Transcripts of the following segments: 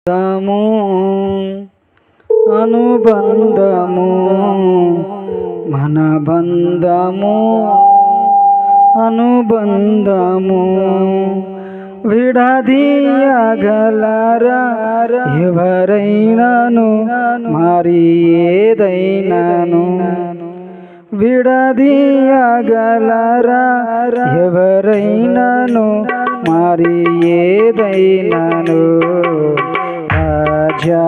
బంధము అనుబంధము మన బంధము అనుబంధము విడదీయగలరా ఎవరైనాను మరి ఏదైనాను విడదీయగలరా ఎవరైనాను మరి ఏదైనాను రాజా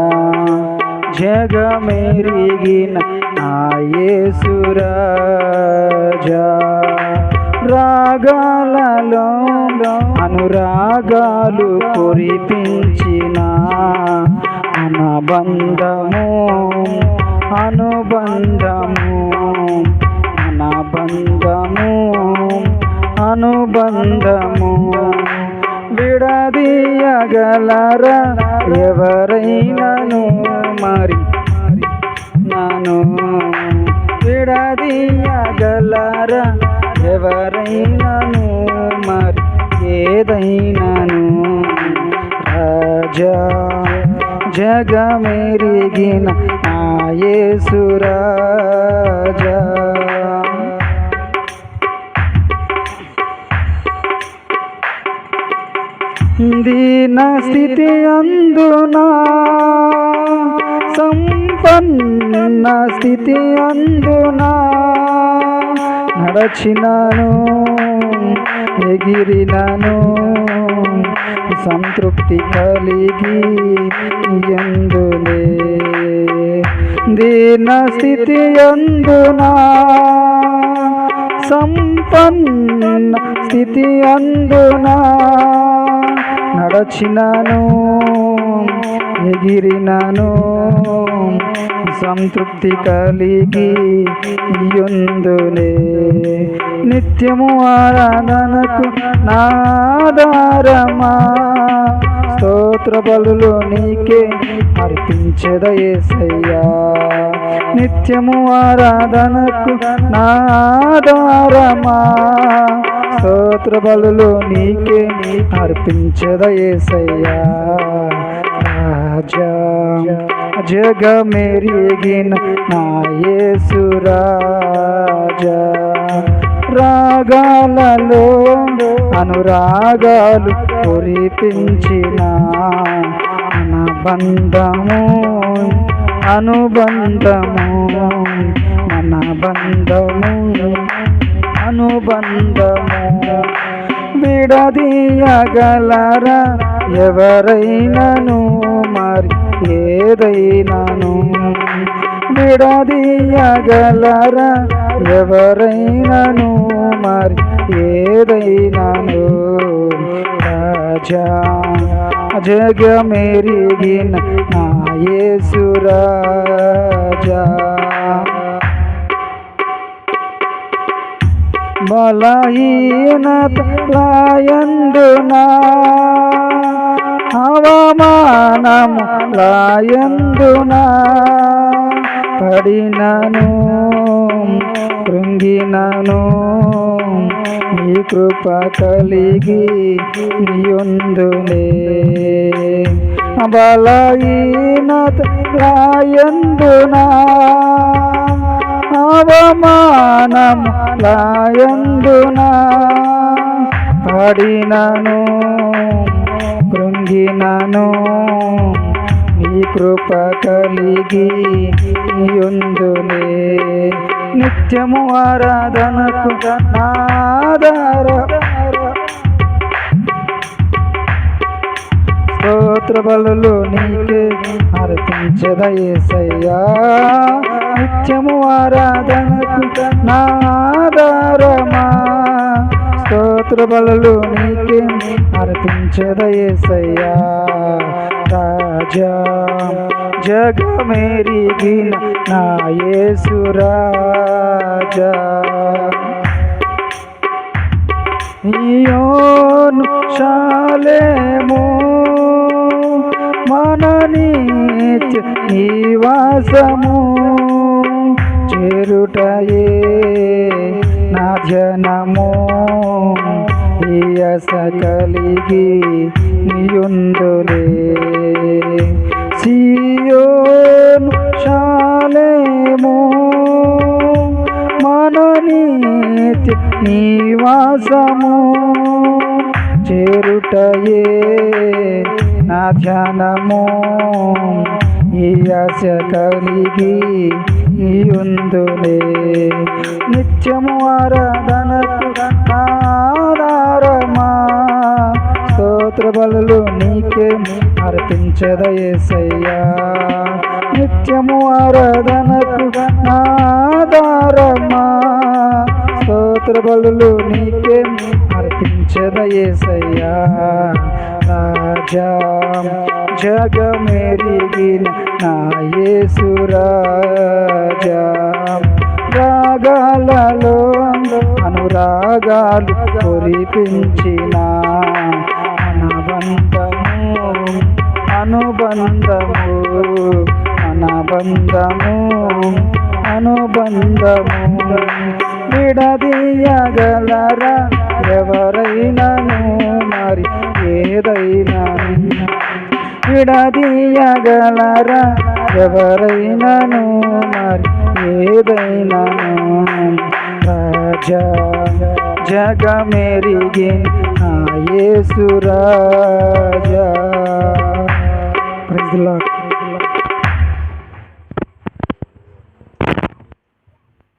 జగమెరిగిన నా యేసు రాజా రాగాలలో అనురాగాలు కురిపించిన అనుబంధము అనుబంధము అనుబంధము అనుబంధము విడదీయగలరా ఎవరైనాను మరి నన్ను విడదీయగలరా ఎవరైనాను మరి ఏదైనాను రాజా జగమెరిగిన నా యేసు రాజా దీన స్థితి అందునా సంపన్న స్థితి అందునా నడచినాను ఎగిరినాను సంతృప్తి కలిగి ఎందులే దీన స్థితి అందునా సంపన్న స్థితి అందునా నడచినాను ఎగిరినాను సంతృప్తి కలిగి యుందులే నిత్యము ఆరాధనకు నాదారమా స్తోత్ర బలులు నీకే అర్పించెద యేసయ్యా నిత్యము ఆరాధనకు నాదారమా స్తోత్ర బలులు నీకే అర్పించెద యేసయ్యా రాజా జగమెరిగిన నా యేసు రాజా రాగాలలో అనురాగాలు కురిపించిన అనుబంధము అనుబంధము అనుబంధము అనుబంధము విడదీయగలరా ఎవరైనాను మరి ఏదైనాను విడదీయగలరా ఎవరైనాను మరి ఏదైనాను రాజా జగమెరిగిన నా యేసు రాజా బలహీనతలయందునా అవమానము లాయందునా పడినను కృంగినను నీ కృప కలిగి నియుందులే బలహీనతలయందునా అవమానము లాయందునా పడినను కృంగినను నీ కృప కలిగి యుందులే నిత్యము ఆరాధనకు నాదార స్తోత్ర బలులు నీకే అర్పించెద యేసయ్యా నిత్యము ఆరాధనకు నాదారమా స్తోత్ర బలులు నీకే అర్పించెద యేసయ్యా రాజా జగమెరిగిన నా యేసు రాజా యోను శాలేము మన నిత్య నివాసము చేరుటయే నా జనము ఈ ఆశ కలిగి నియుందులే ధ్యానము ఈ ఆశ కలిగి నీయుందులే నిత్యము ఆరాధనకు ఆధారమా స్తోత్ర బలులు నీకే అర్పించద యేసయ్యా నిత్యము ఆరాధనకు ఆధారమా స్తోత్ర బలులు నీకే అర్పించద యేసయ్యా రాజా జగమెరిగిన నా యేసు రాజా రాగాలలో అనురాగాలు కురిపించిన అనుబంధము విడదీయగలరా ఎవరైనాను మరి ఏదైనా విడదీయగలరా ఎవరైనాను మరి ఏదైనాను రాజా జగమెరిగిన నా యేసు రాజా. Praise the lord.